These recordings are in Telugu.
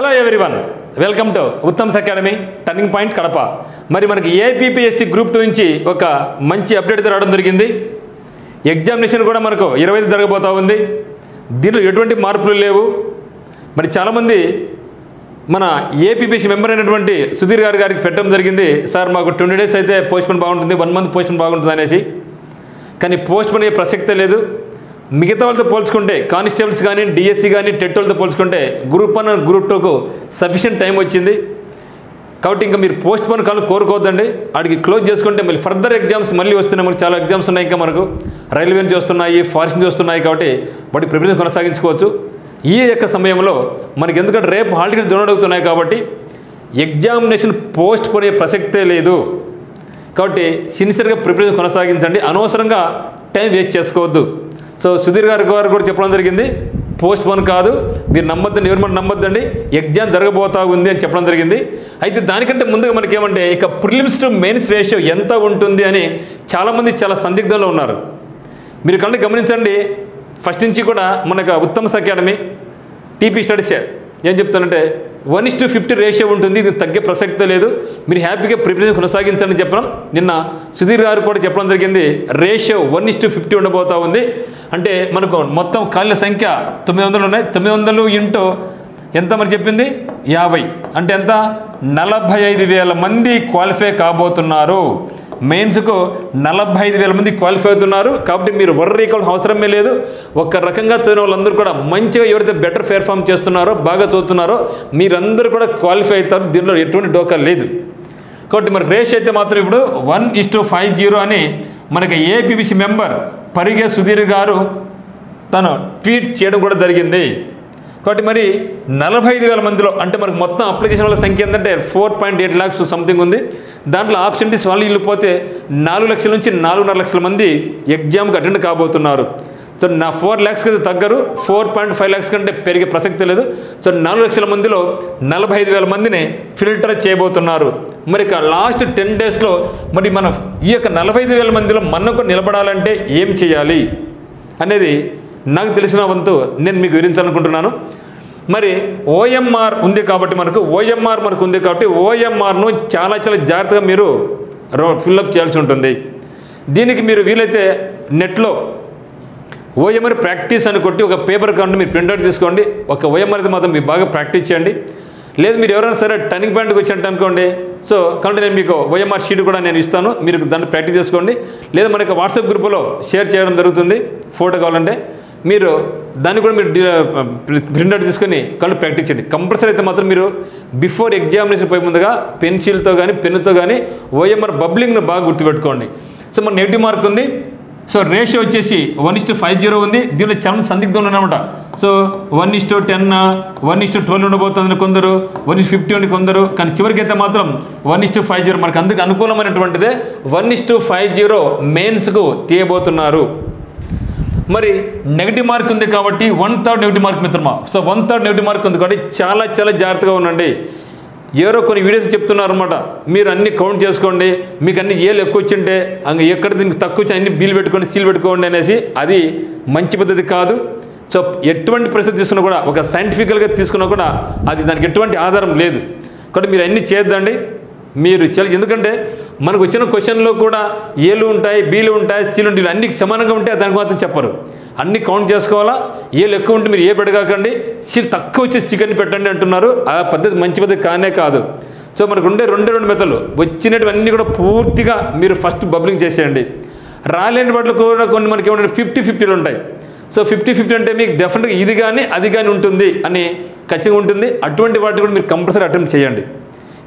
Hello everyone, welcome to Uttam's academy turning point Kadapa. మరి మనకి ఏపీపీఎస్సీ గ్రూప్ 2 నుంచి ఒక మంచి అప్డేట్ రావడం జరిగింది. ఎగ్జామినేషన్ కూడా మనకు 25 జరగబోతా ఉంది. దీనిలో ఎటువంటి మార్పులు లేవు. మరి చాలామంది మన ఏపీపీఎస్సీ మెంబర్ అయినటువంటి సుధీర్ గారికి పెట్టడం జరిగింది, సార్ మాకు 20 days అయితే పోస్ట్పోన్ బాగుంటుంది, 1 month పోస్ట్పోన్ బాగుంటుంది అనేసి. కానీ పోస్ట్పోన్ అయ్యే ప్రసక్తే లేదు. మిగతా వాళ్ళతో పోల్చుకుంటే కానిస్టేబుల్స్ కానీ డిఎస్సి కానీ టెట్ వాళ్ళతో పోల్చుకుంటే గ్రూప్ 1 అండ్ గ్రూప్ 2కు సఫిషియెంట్ టైం వచ్చింది. కాబట్టి ఇంకా మీరు పోస్ట్పోన్ కాలు కోరుకోవద్దండి. వాడికి క్లోజ్ చేసుకుంటే మళ్ళీ ఫర్దర్ ఎగ్జామ్స్ మళ్ళీ వస్తున్నాయి. మనకు చాలా ఎగ్జామ్స్ ఉన్నాయి, ఇంకా మనకు రైల్వే నుంచి వస్తున్నాయి, ఫారెస్ట్ నుంచి వస్తున్నాయి. కాబట్టి వాటి ప్రిపరేషన్ కొనసాగించుకోవచ్చు ఈ యొక్క సమయంలో. మనకి ఎందుకంటే రేపు హాల్ టికెట్స్ డౌన్లోడ్ అవుతున్నాయి కాబట్టి ఎగ్జామినేషన్ పోస్ట్పోన్ అయ్యే ప్రసక్తే లేదు. కాబట్టి సిన్సియర్గా ప్రిపరేషన్ కొనసాగించండి, అనవసరంగా టైం వేస్ట్ చేసుకోవద్దు. సో సుధీర్ గారు కూడా చెప్పడం జరిగింది, పోస్ట్పోన్ కాదు, మీరు నమ్మొద్దండి, ఎవరు మనం నమ్మొద్దండి, ఎగ్జామ్ జరగబోతా ఉంది అని చెప్పడం జరిగింది. అయితే దానికంటే ముందుగా మనకి ఏమంటే ఇక ప్రిలిమ్స్ టు మెయిన్స్ రేషియో ఎంత ఉంటుంది అని చాలామంది చాలా సందిగ్ధంలో ఉన్నారు. మీరు కళ్ళు గమనించండి, ఫస్ట్ నుంచి కూడా మనకు ఉత్తమ్స్ అకాడమీ టీపీ స్టడీస్ ఏం చెప్తానంటే 1:50 రేషియో ఉంటుంది, ఇది తగ్గే ప్రసక్తే లేదు, మీరు హ్యాపీగా ప్రిపరేషన్ కొనసాగించండి చెప్పడం. నిన్న సుధీర్ గారు కూడా చెప్పడం జరిగింది, రేషియో 1:50 ఉండబోతా ఉంది. అంటే మనకు మొత్తం ఖాళీల సంఖ్య 900 ఉన్నాయి. 900 ఇంటూ ఎంత మరి చెప్పింది 50 అంటే ఎంత 45,000 మంది క్వాలిఫై కాబోతున్నారు. మెయిన్స్కు 45,000 మంది క్వాలిఫై అవుతున్నారు. కాబట్టి మీరు వర్రీ కావాల్సిన అవసరమే లేదు. ఒక రకంగా చదివిన వాళ్ళందరూ కూడా మంచిగా ఎవరైతే బెటర్ పెర్ఫామ్ చేస్తున్నారో, బాగా చదువుతున్నారో మీరందరూ కూడా క్వాలిఫై అవుతారు. దీనిలో ఎటువంటి డోకా లేదు. కాబట్టి మరి రేష్ అయితే మాత్రం ఇప్పుడు 1:50 అని మనకి ఏపీపీఎస్సీ మెంబర్ పరిగే సుధీర్ గారు తను ట్వీట్ చేయడం కూడా జరిగింది. కాబట్టి మరి 45,000 మందిలో అంటే మనకు మొత్తం అప్లికేషన్ వాళ్ళ సంఖ్య ఏంటంటే 4.8 lakhs సంథింగ్ ఉంది. దాంట్లో ఆబ్సెంటీస్ వాళ్ళు ఇల్లు పోతే 4 లక్షల నుంచి 4.5 లక్షల మంది ఎగ్జామ్కి అటెండ్ కాబోతున్నారు. సో 4 lakhs కదా తగ్గరు, 4.5 lakhs కంటే పెరిగే ప్రసక్తి లేదు. సో 4 లక్షల మందిలో 45,000 మందిని ఫిల్టర్ చేయబోతున్నారు. మరి ఇక లాస్ట్ 10 daysలో మరి మనం ఈ యొక్క 45,000 మందిలో మనకు నిలబడాలంటే ఏం చేయాలి అనేది నాకు తెలిసిన వంతు నేను మీకు వివరించాలనుకుంటున్నాను. మరి ఓఎంఆర్ ఉంది కాబట్టి మనకు ఉంది కాబట్టి ఓఎంఆర్ను చాలా జాగ్రత్తగా మీరు ఫిల్అప్ చేయాల్సి ఉంటుంది. దీనికి మీరు వీలైతే నెట్లో ఓఎంఆర్ ప్రాక్టీస్ అని కొట్టి ఒక పేపర్ కాంటే మీరు ప్రింట్అవుట్ తీసుకోండి. ఒక ఓఎంఆర్ అయితే మాత్రం మీరు బాగా ప్రాక్టీస్ చేయండి. లేదు మీరు ఎవరైనా సరే టర్నింగ్ పాయింట్కి వచ్చినట్టు అనుకోండి, సో కాబట్టి నేను మీకు ఓఎంఆర్ షీట్ కూడా నేను ఇస్తాను, మీరు దాన్ని ప్రాక్టీస్ చేసుకోండి. లేదా మనకి వాట్సాప్ గ్రూప్లో షేర్ చేయడం జరుగుతుంది, ఫోటో కావాలంటే మీరు దాన్ని కూడా మీరు ప్రింట్అవుట్ తీసుకొని కళ్ళు ప్రాక్టీస్ చేయండి. కంపల్సరీ అయితే మాత్రం మీరు బిఫోర్ ఎగ్జామినేషన్ పోయే ముందుగా పెన్సిల్తో కానీ పెన్నుతో కానీ ఓఎంఆర్ బబ్లింగ్ను బాగా గుర్తుపెట్టుకోండి. సో మన నెగిటివ్ మార్క్ ఉంది. సో రేషియో వచ్చేసి 1:50 ఉంది. దీనిలో చాలా సందిగ్ధం ఉన్నమాట. సో 1:10 1:12 ఉండబోతుంది కొందరు, 1:50 అని కొందరు. కానీ చివరికి అయితే మాత్రం 1:50 మనకు అందుకు అనుకూలమైనటువంటిదే 1:50 మెయిన్స్కు తీయబోతున్నారు. మరి నెగిటివ్ మార్క్ ఉంది కాబట్టి 1/3 నెగిటివ్ మార్క్ మిత్రమా. సో 1/3 నెగిటివ్ మార్క్ ఉంది కాబట్టి చాలా జాగ్రత్తగా ఉండండి. ఎవరో కొన్ని వీడియోస్ చెప్తున్నారు అనమాట, మీరు అన్ని కౌంట్ చేసుకోండి, మీకు అన్ని ఏళ్ళు ఎక్కువ వచ్చింటే అంగ ఎక్కడ దీనికి తక్కువ వచ్చి అన్ని బిల్ పెట్టుకోండి, సీల్ పెట్టుకోండి అనేసి, అది మంచి పద్ధతి కాదు. సో ఎటువంటి పరిస్థితి తీసుకున్నా కూడా ఒక సైంటిఫికల్గా తీసుకున్నా కూడా అది దానికి ఎటువంటి ఆధారం లేదు. కాబట్టి మీరు అన్నీ చేద్దండి, మీరు ఎందుకంటే మనకు వచ్చిన క్వశ్చన్లో కూడా ఏలు ఉంటాయి, బీలు ఉంటాయి, సీలు ఉంటాయి, అన్ని సమానంగా ఉంటాయి, దానికి మాత్రం చెప్పరు. అన్ని కౌంట్ చేసుకోవాలా. ఏలు ఎక్కువ ఉంటే మీరు ఏ పెడగాకండి, సీలు తక్కువ వచ్చి చికెన్ పెట్టండి అంటున్నారు. ఆ పద్ధతి మంచి పద్ధతి కానే కాదు. సో మనకు ఉండే రెండు మెథడ్లు వచ్చినటువన్నీ కూడా పూర్తిగా మీరు ఫస్ట్ బబ్లింగ్ చేసేయండి. రాలేని వాటిలో కూడా కొన్ని మనకి ఏమంటే 50-50 ఉంటాయి. సో 50-50 అంటే మీకు డెఫినెట్గా ఇది కానీ అది కానీ ఉంటుంది అని ఖచ్చితంగా ఉంటుంది. అటువంటి వాటిని కూడా మీరు కంపల్సరీ అటెంప్ట్ చేయండి.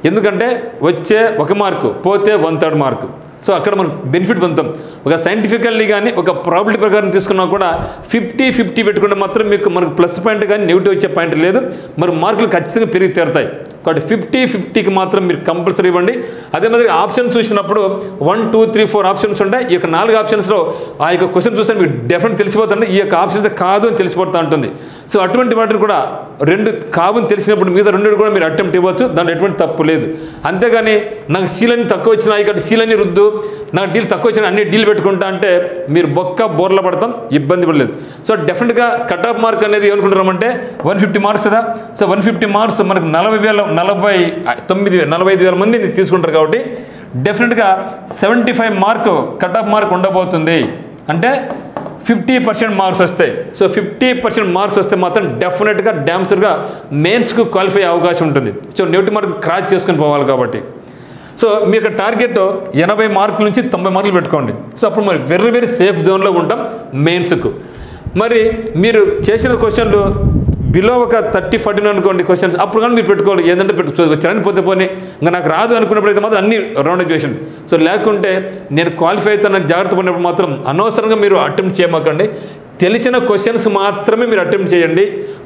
ఎందుకంటే వచ్చే 1 మార్కు పోతే 1/3 మార్కు. సో అక్కడ మనం బెనిఫిట్ పొందుతాం. ఒక సైంటిఫికల్లీ కానీ ఒక ప్రాబిలిటీ ప్రకారం తీసుకున్నా కూడా 50-50 పెట్టుకుంటే మాత్రం మనకు ప్లస్ పాయింట్ కానీ నెగిటివ్ వచ్చే పాయింట్ లేదు. మరి మార్కులు ఖచ్చితంగా పెరిగి తీరుతాయి. కాబట్టి 50-50కి మాత్రం మీరు కంపల్సరీ ఇవ్వండి. అదే మాదిరి ఆప్షన్స్ చూసినప్పుడు 1, 2, 3, 4 ఆప్షన్స్ ఉంటాయి. ఈ యొక్క 4 ఆప్షన్స్లో ఆ యొక్క క్వశ్చన్ చూస్తే మీకు డెఫినెట్ తెలిసిపోతుంది, ఈ యొక్క ఆప్షన్ అయితే కాదు అని తెలిసిపోతూ ఉంటుంది. సో అటువంటి వాటిని కూడా 2 కావని తెలిసినప్పుడు మీద 2 కూడా మీరు అటెంప్ట్ ఇవ్వచ్చు, దాంట్లో ఎటువంటి తప్పు లేదు. అంతేగాని నాకు సీలని తక్కువ వచ్చినాయి కాబట్టి సీలని రుద్దు, నాకు డీల్ తక్కువ వచ్చిన అన్ని డీల్ పెట్టుకుంటా అంటే మీరు బోర్ల పడతాం, ఇబ్బంది పడలేదు. సో డెఫినెట్గా కట్ ఆఫ్ మార్క్ అనేది ఏమనుకుంటున్నామంటే 150 మార్క్స్ కదా. సో 150 మార్క్స్ మనకు 45,000 మందిని తీసుకుంటారు కాబట్టి డెఫినెట్గా 75 మార్క్ కట్ ఆఫ్ మార్క్ ఉండబోతుంది. అంటే 50% మార్క్స్ వస్తాయి. సో 50% మార్క్స్ వస్తే మాత్రం డెఫినెట్గా డ్యామ్సర్గా మెయిన్స్కు క్వాలిఫై అయ్యే అవకాశం ఉంటుంది. సో 90 మార్క్ క్రాస్ చేసుకుని పోవాలి కాబట్టి. సో మీ యొక్క టార్గెట్ 80 మార్కుల నుంచి 90 మార్కులు పెట్టుకోండి. సో అప్పుడు మరి వెరీ వెరీ సేఫ్ జోన్లో ఉంటాం మెయిన్స్కు. మరి మీరు చేసిన క్వశ్చన్లు బిలో ఒక 30-40 అనుకోండి క్వశ్చన్స్, అప్పుడు కానీ మీరు పెట్టుకోవాలి. ఏదంటే వచ్చారని పోతే ఇంకా నాకు రాదు అనుకున్నప్పుడు అయితే మాత్రం అన్ని రౌండ్ చేయండి. సో లేకుంటే నేను క్వాలిఫై అవుతానని జాగ్రత్త పడినప్పుడు మాత్రం అనవసరంగా మీరు అటెంప్ట్ చేయమాకండి. తెలిసిన క్వశ్చన్స్ మాత్రమే మీరు అటెంప్ట్ చేయండి.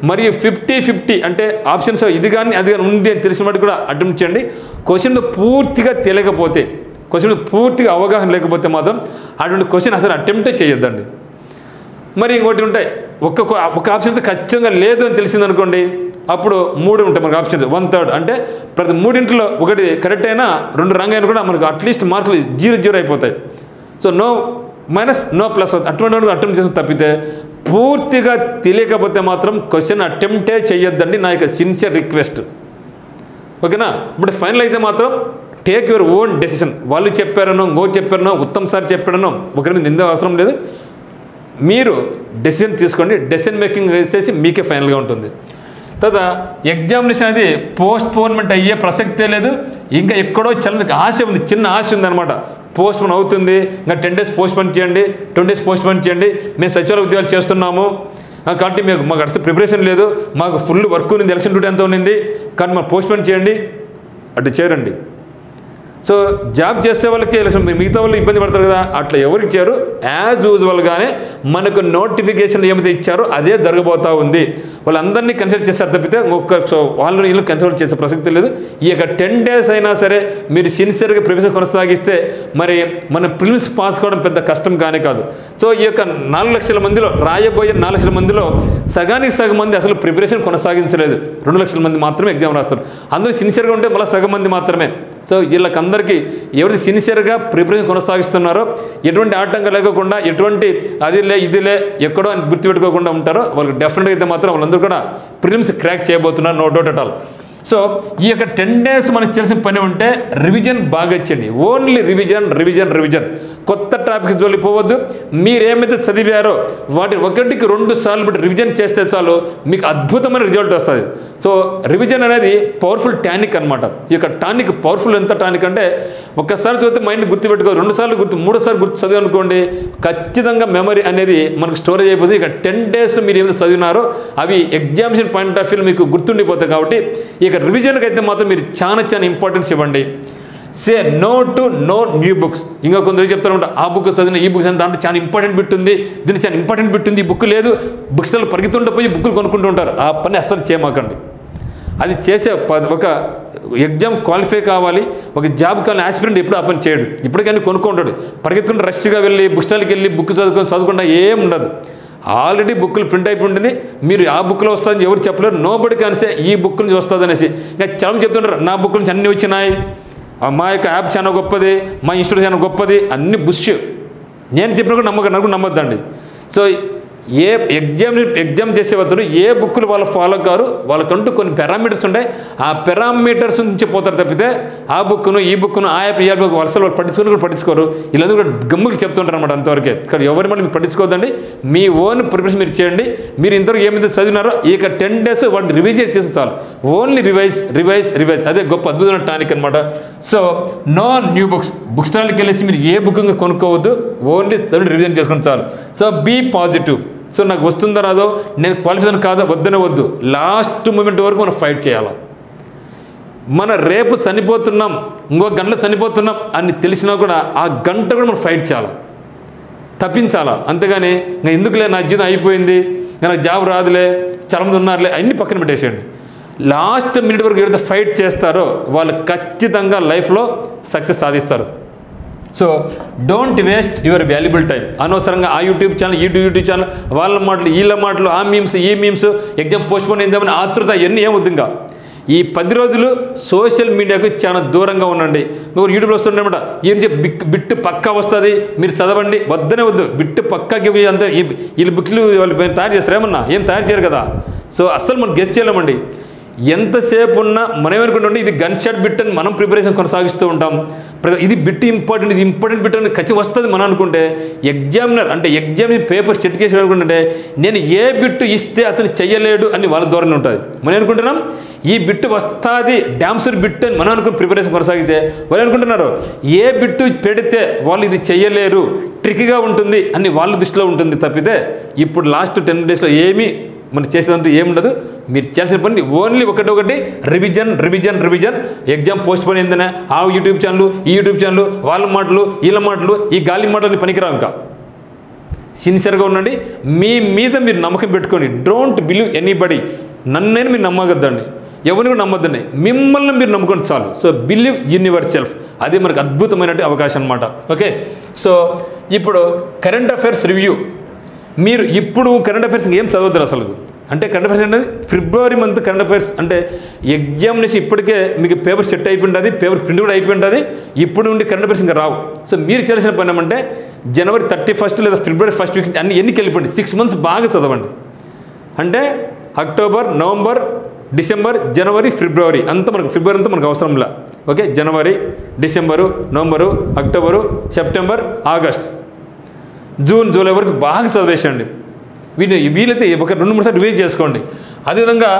మరియు 50-50 అంటే ఆప్షన్స్ ఇది కానీ అది కానీ ఉంది అని తెలిసిన వాటి కూడా అటెంప్ట్ చేయండి. క్వశ్చన్ పూర్తిగా తెలియకపోతే, క్వశ్చన్ పూర్తిగా అవగాహన లేకపోతే మాత్రం అటువంటి క్వశ్చన్ అసలు అటెంప్టే చేయొద్దండి. మరి ఇంకోటి ఉంటాయి, ఒక ఆప్షన్ అయితే ఖచ్చితంగా లేదు అని తెలిసిందనుకోండి, అప్పుడు 3 ఉంటాయి మనకు ఆప్షన్ 1/3. అంటే ప్రతి 3 ఒకటి కరెక్ట్ అయినా 2 రాంగ్ అయినా కూడా మనకు అట్లీస్ట్ మార్కులు 0 అయిపోతాయి. So no minus no plus అటువంటి అటెంప్ట్ చేసి తప్పితే పూర్తిగా తెలియకపోతే మాత్రం క్వశ్చన్ అటెంప్టే చేయొద్దండి. నా యొక్క సిన్సియర్ రిక్వెస్ట్. ఓకేనా? ఇప్పుడు ఫైనల్ అయితే మాత్రం టేక్ యువర్ ఓన్ డెసిషన్. వాళ్ళు చెప్పారనో చెప్పారనో ఉత్తమ్ సార్ చెప్పారనో ఒకరి మీద నింద అవసరం లేదు. మీరు డెసిషన్ తీసుకోండి. డెసిషన్ మేకింగ్ చేసి మీకే ఫైనల్గా ఉంటుంది. తర్వాత ఎగ్జామినేషన్ అనేది పోస్ట్పోన్మెంట్ అయ్యే ప్రసక్తే లేదు. ఇంకా ఎక్కడో ఆశ ఉంది, చిన్న ఆశ ఉందన్నమాట. పోస్ట్పోన్ అవుతుంది, ఇంకా 10 days పోస్ట్పోన్ చేయండి, 20 days పోస్ట్పోన్ చేయండి, మేము సచివాలయ ఉద్యోగాలు చేస్తున్నాము కాబట్టి మాకు అసలు ప్రిపరేషన్ లేదు, మాకు ఫుల్ వర్క్ ఉంది, ఎలక్షన్ డ్యూటీ ఎంత ఉంది కానీ మాకు పోస్ట్పోన్ చేయండి, అటు చేయరండి. సో జాబ్ చేసే వాళ్ళకి మిగతా వాళ్ళు ఇబ్బంది పడతారు కదా, అట్లా ఎవరికి చేయరు. యాజ్ యూజువల్గానే మనకు నోటిఫికేషన్ ఏమైతే ఇచ్చారో అదే జరగబోతూ ఉంది. వాళ్ళందరినీ కన్సిడర్ చేస్తారు తప్పితే వాళ్ళు వీళ్ళు కన్సిడర్ చేసే ప్రసక్తి లేదు. ఈ యొక్క 10 days అయినా సరే మీరు సిన్సియర్గా ప్రిపరేషన్ కొనసాగిస్తే మరి మన ప్రిలిమ్స్ పాస్ కావడం పెద్ద కష్టం కానే కాదు. సో ఈ యొక్క 4 లక్షల మందిలో రాయబోయే 4 లక్షల మందిలో సగానికి సగం మంది అసలు ప్రిపరేషన్ కొనసాగించలేదు. 2 లక్షల మంది మాత్రమే ఎగ్జామ్ రాస్తారు. అందరూ సిన్సియర్గా ఉంటే మళ్ళీ సగం మంది మాత్రమే. సో వీళ్ళకందరికీ ఎవరైతే సిన్సియర్గా ప్రిపరేషన్ కొనసాగిస్తున్నారో, ఎటువంటి ఆటంకం లేకుండా, ఎటువంటి అదిలే ఇదిలే ఎక్కడో అని గుర్తుపెట్టుకోకుండా ఉంటారో వాళ్ళకి డెఫినెట్గా అయితే మాత్రం వాళ్ళందరూ కూడా ప్రిలిమ్స్ క్రాక్ చేయబోతున్నారు, no doubt at all. So ఈ యొక్క 10 days మనకు చేసిన పని ఉంటే రివిజన్ బాగా ఇచ్చండి. Only revision revision revision. కొత్త టాపిక్ జోలిపోవద్దు. మీరేమైతే చదివారో వాటి 1-2 సార్లు బట్టి రివిజన్ చేస్తే చాలు, మీకు అద్భుతమైన రిజల్ట్ వస్తుంది. సో రివిజన్ అనేది పవర్ఫుల్ టానిక్ అనమాట. ఈ యొక్క టానిక్ పవర్ఫుల్ ఎంత టానిక్ అంటే ఒక్కసారి చదివితే మైండ్ గుర్తుపెట్టుకో, 2 సార్లు 3 సార్లు గుర్తు చదివి అనుకోండి, ఖచ్చితంగా మెమరీ అనేది మనకు స్టోరేజ్ అయిపోతుంది. ఇక 10 days మీరు ఏమైతే చదివినారో అవి ఎగ్జామినేషన్ పాయింట్ ఆఫ్ వ్యూ మీకు గుర్తుండిపోతాయి. కాబట్టి ఇక రివిజన్కి అయితే మాత్రం మీరు చాలా ఇంపార్టెన్స్ ఇవ్వండి. Say no to no new books. ఇంకా కొందరు చెప్తారు ఆ బుక్ చదివిన ఈ బుక్స్ దాంట్లో చాలా ఇంపార్టెంట్ బిట్ ఉంది, దీనికి చాలా ఇంపార్టెంట్ బిట్ ఉంది, ఈ బుక్ లేదు, బుక్ స్టాల్ పరిగెత్తుంటే పోయి బుక్లు కొనుక్కుంటూ ఉంటారు. ఆ పని అస్సలు చేయమాకండి. అది చేసే ఒక ఎగ్జామ్ క్వాలిఫై కావాలి, ఒక జాబ్ కావాలి ఆస్పిరెంట్ ఎప్పుడు ఆ పని చేయడు. ఇప్పటికైనా కొనుక్కుంటాడు, పరిగెత్తుకుంటే రష్గా వెళ్ళి బుక్ స్టాల్కి వెళ్ళి బుక్ చదువుకుండా ఏం ఉండదు. ఆల్రెడీ బుక్లు ప్రింట్ అయిపోయి ఉంటుంది. మీరు ఆ బుక్లో వస్తుందని ఎవరు చెప్పలేరు. నో బడి కానిసే ఈ బుక్ నుంచి వస్తుంది అనేసి ఇంకా చాలా చెప్తుంటారు, నా బుక్ నుంచి అన్నీ వచ్చినాయి, మా యొక్క యాప్ చాలా గొప్పది, మా ఇన్స్టిట్యూట్ చాలా గొప్పది, అన్ని బుష్. నేను చెప్పిన కూడా నమ్మొద్దండి. సో ఏ ఎగ్జామ్ చేసే వద్దరు ఏ బుక్లు వాళ్ళు ఫాలో కారు, వాళ్ళకంటూ కొన్ని పారామీటర్స్ ఉంటాయి. ఆ పారామీటర్స్ నుంచి పోతారు తప్పితే ఆ బుక్ను ఈ బుక్ను ఆ యాప్ ఈ యాప్ వలసలు వాళ్ళు పట్టించుకోరు. వీళ్ళందరూ కూడా గమ్ములు చెప్తుంటారు అనమాట. అంతవరకే. ఇక్కడ ఎవరి మళ్ళీ మీరు పట్టించుకోవద్దండి. మీ ఓన్ ప్రిపరేషన్ మీరు చేయండి. మీరు ఇంతవరకు ఏమైతే చదివినారో ఇక 10 days వాటిని రివైజ్ చేసి చాలు. Only revise. అదే గొప్ప అద్భుతమైన టానిక్ అనమాట. So no new books. Book స్టాల్కి వెళ్ళేసి మీరు ఏ బుక్ కొనుక్కోవద్దు, ఓన్లీ రివిజన్ చేసుకుని చాలు. So be positive. సో నాకు వస్తుందో రాదో, నేను క్వాలిఫికేషన్ కాదో వద్దు, లాస్ట్ మూమెంట్ వరకు మనం ఫైట్ చేయాలి. మన రేపు చనిపోతున్నాం, ఇంకో గంటలో చనిపోతున్నాం అని తెలిసినా కూడా ఆ గంట కూడా మనం ఫైట్ చేయాలి, తప్పించాలా. అంతేగాని ఇంకా ఎందుకులే నా జీవితం అయిపోయింది, నాకు జాబ్ రాదులే, చాలా మంది ఉన్నారులే, అన్నీ పక్కన పెట్టేసేయండి. లాస్ట్ మినిట్ వరకు ఎవరైతే ఫైట్ చేస్తారో వాళ్ళు ఖచ్చితంగా లైఫ్లో సక్సెస్ సాధిస్తారు. So don't waste your valuable time. అనవసరంగా ఆ యూట్యూబ్ ఛానల్ వాళ్ళ మాటలు వీళ్ళ మాటలు, ఆ మీమ్స్ ఈ మీమ్స్, ఎగ్జామ్ పోస్ట్పోన్ అయిందామని ఆతృత ఇవన్నీ ఏమొద్దు. ఇంకా ఈ 10 రోజులు సోషల్ మీడియాకు చాలా దూరంగా ఉండండి. మీరు యూట్యూబ్లో వస్తుండేమాట ఏం బిట్టు పక్కా వస్తుంది మీరు చదవండి, వద్దనే వద్దు. బిట్టు పక్కాకి అంతా వీళ్ళు బుక్లు వాళ్ళు తయారు చేస్తారు, ఏమన్నా ఏం తయారు చేయరు కదా. సో అస్సలు మనం గెస్ చేయలేమండి. ఎంతసేపు ఉన్నా మనం ఏమనుకుంటుంటే ఇది గన్ షాట్ బిట్ అని మనం ప్రిపరేషన్ కొనసాగిస్తూ ఉంటాం. ఇది బిట్ ఇంపార్టెంట్, ఇది ఇంపార్టెంట్ బిట్ అని ఖచ్చితంగా వస్తుంది మనం అనుకుంటే, ఎగ్జామినర్ అంటే ఎగ్జామ్ పేపర్ సెట్ చేసి అనుకుంటుంటే నేను ఏ బిట్టు ఇస్తే అతను చెయ్యలేడు అని వాళ్ళ ధోరణి ఉంటుంది. మనం అనుకుంటున్నాం ఈ బిట్టు వస్తుంది డ్యామ్సర్ బిట్ అని మనం అనుకుని ప్రిపరేషన్ కొనసాగితే వాళ్ళు అనుకుంటున్నారు ఏ బిట్టు పెడితే వాళ్ళు ఇది చెయ్యలేరు, ట్రిక్గా ఉంటుంది అని వాళ్ళ దృష్టిలో ఉంటుంది తప్పితే ఇప్పుడు లాస్ట్ 10 డేస్లో ఏమీ మనం చేసేదంతా ఏముండదు. మీరు చేసిన పని ఓన్లీ ఒకటి revision revision revision. Exam postpone ఏందనే ఆ యూట్యూబ్ ఛానల్ ఈ యూట్యూబ్ ఛానల్ వాళ్ళ మాటలు వీళ్ళ మాటలు ఈ గాలి మాటలు పనికిరావు. ఇంకా సిన్సియర్గా ఉండండి, మీ మీద మీరు నమ్మకం పెట్టుకోండి. Don't believe anybody. నన్నైనా మీరు నమ్మగద్దండి, ఎవరిని కూడా నమ్మొద్దండి, మిమ్మల్ని మీరు నమ్ముకోండి చాలు. So believe in your self, అదే మనకు అద్భుతమైన అవకాశం అనమాట. ఓకే, సో ఇప్పుడు కరెంట్ అఫైర్స్ రివ్యూ. మీరు ఇప్పుడు కరెంట్ అఫైర్స్ ఏం చదవద్దు అసలు. అంటే కరెంట్ అఫైర్స్ అనేది ఫిబ్రవరి మంత్ కరెంట్ అఫైర్స్ అంటే ఎగ్జామినేషన్ ఇప్పటికే మీకు పేపర్ సెట్ అయిపోయింటుంది, పేపర్ ప్రింట్ కూడా అయిపోయింటుంది. ఇప్పుడు నుండి కరెంట్ అఫైర్స్ ఇంకా రావు. సో మీరు చేయాల్సిన పని ఏమంటే జనవరి 31 లేదా ఫిబ్రవరి 1 వీక్ అన్ని ఎన్నికి వెళ్ళిపోండి. 6 months బాగా చదవండి. అంటే అక్టోబర్, నవంబర్, డిసెంబర్, జనవరి, ఫిబ్రవరి అంతా మనకు ఫిబ్రవరి అంతా మనకు అవసరంలా. ఓకే, జనవరి, December, November, October, September, August, June, July వరకు బాగా చదివేసండి. వీలైతే ఒక 2-3 సార్లు రివైజ్ చేసుకోండి. అదేవిధంగా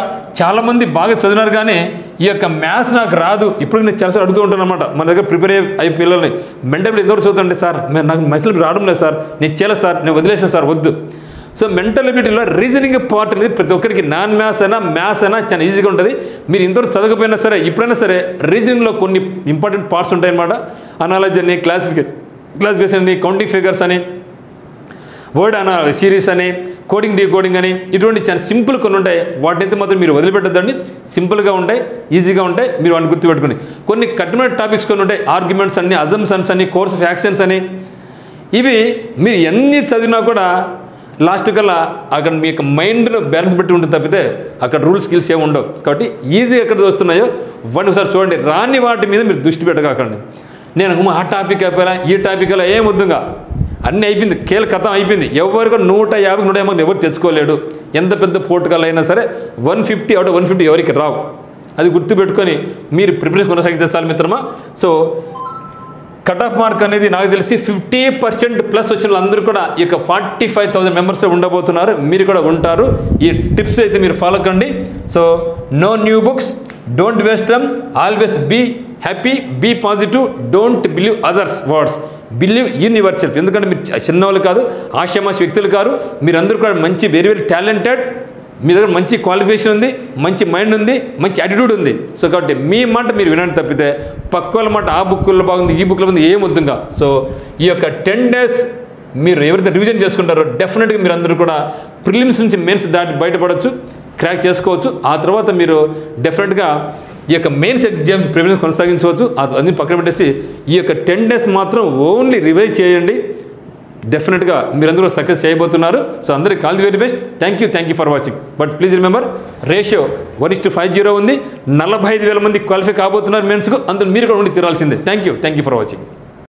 చాలామంది బాగా చదివినారు కానీ ఈ యొక్క మ్యాథ్స్ నాకు రాదు. ఇప్పుడు నేను చాలాసార్లు అడుగుతూ ఉంటాను అనమాట మన దగ్గర ప్రిపేర్ అయ్యి పిల్లల్ని. మెంటల్ ఎంతవరకు చదువుతుంటే సార్ నాకు మెథడ్ రావడం లేదు సార్, నేను చేయలేదు సార్, నేను వదిలేసిన సార్, వద్దు. సో మెంటల్ ఎబిలిటీలో రీజనింగ్ పార్ట్ అనేది ప్రతి ఒక్కరికి నాన్ మ్యాథ్స్ అయినా మ్యాథ్స్ అయినా చాలా ఈజీగా ఉంటుంది. మీరు ఇంతవరకు చదవకపోయినా సరే ఇప్పుడైనా సరే రీజనింగ్లో కొన్ని ఇంపార్టెంట్ పార్ట్స్ ఉంటాయన్నమాట. అనాలజీ అని, క్లాసిఫికేషన్ అని, కౌంటింగ్ ఫిగర్స్ అని, వర్డ్ సిరీస్ అని, కోడింగ్ డీకోడింగ్ అని, ఇటువంటి చాలా సింపుల్ కొన్ని ఉంటాయి. వాటినైతే మాత్రం మీరు వదిలిపెట్టద్దండి. సింపుల్గా ఉంటాయి, ఈజీగా ఉంటాయి, మీరు వాటిని గుర్తుపెట్టుకుని. కొన్ని కఠినమైన టాపిక్స్ కొన్ని ఉంటాయి, ఆర్గ్యుమెంట్స్ అని, అజంప్షన్స్ అని, కోర్స్ ఆఫ్ యాక్షన్స్ అని. ఇవి మీరు ఎన్ని చదివినా కూడా లాస్ట్ కల్లా అక్కడ మీ యొక్క మైండ్ను బ్యాలెన్స్ పెట్టి ఉంటుంది తప్పితే అక్కడ రూల్ స్కిల్స్ ఏమి ఉండవు. కాబట్టి ఈజీగా ఎక్కడ వస్తున్నాయో వాటిని ఒకసారి చూడండి. రాని వాటి మీద మీరు దృష్టి పెట్టకాకండి. నేను ఆ టాపిక్ అయిపోయినా ఈ టాపిక్ అలా ఏం వద్దుగా, అన్నీ అయిపోయింది, కథం అయిపోయింది. ఎవరికి 150, 150 ఎవరు తెచ్చుకోలేడు. ఎంత పెద్ద పోర్టుగాల్ అయినా సరే 150 out of 150 ఎవరికి రావు. అది గుర్తుపెట్టుకొని మీరు ప్రిపరేషన్ కొనసాగితే చాలు మిత్రమా. సో కట్ ఆఫ్ మార్క్ అనేది నాకు తెలిసి 50% వచ్చిన వాళ్ళందరూ కూడా ఈ యొక్క 45,000 మెంబర్స్లో ఉండబోతున్నారు. మీరు కూడా ఉంటారు. ఈ టిప్స్ అయితే మీరు ఫాలో కండి. So no new books, don't waste time, always be happy, be positive, don't believe others words, believe in yourself. ఎందుకంటే మీరు చిన్నవాళ్ళు కాదు, ఆశామాషి వ్యక్తులు కాదు, మీరందరూ కూడా మంచి వెరీ టాలెంటెడ్, మీ దగ్గర మంచి క్వాలిఫికేషన్ ఉంది, మంచి మైండ్ ఉంది, మంచి యాటిట్యూడ్ ఉంది. సో కాబట్టి మీ మాట మీరు వినండి తప్పితే పక్క వాళ్ళ మాట ఆ బుక్లో బాగుంది ఈ బుక్లో ఉంది ఏం వద్దుగా. సో ఈ యొక్క 10 days మీరు ఎవరైతే రివిజన్ చేసుకుంటారో డెఫినెట్గా మీరు అందరూ కూడా ప్రిలిమ్స్ నుంచి మెయిన్స్ దాటి బయటపడవచ్చు, క్రాక్ చేసుకోవచ్చు. ఆ తర్వాత మీరు డెఫినెట్గా ఈ యొక్క మెయిన్స్ ఎగ్జామ్స్ ప్రిపరేషన్ కొనసాగించవచ్చు. అన్ని పక్కన పెట్టేసి ఈ యొక్క 10 days మాత్రం ఓన్లీ రివైజ్ చేయండి. డెఫినెట్గా మీరందరూ సక్సెస్ చేయబోతున్నారు. సో అందరికీ all the very best. Thank you for watching. But please remember ratio 1:50 ఉంది. 45,000 మంది క్వాలిఫై కాబోతున్నారు మెయిన్స్కు. అందులో మీరు కూడా ఉండి తీరాల్సిందే. Thank you for watching.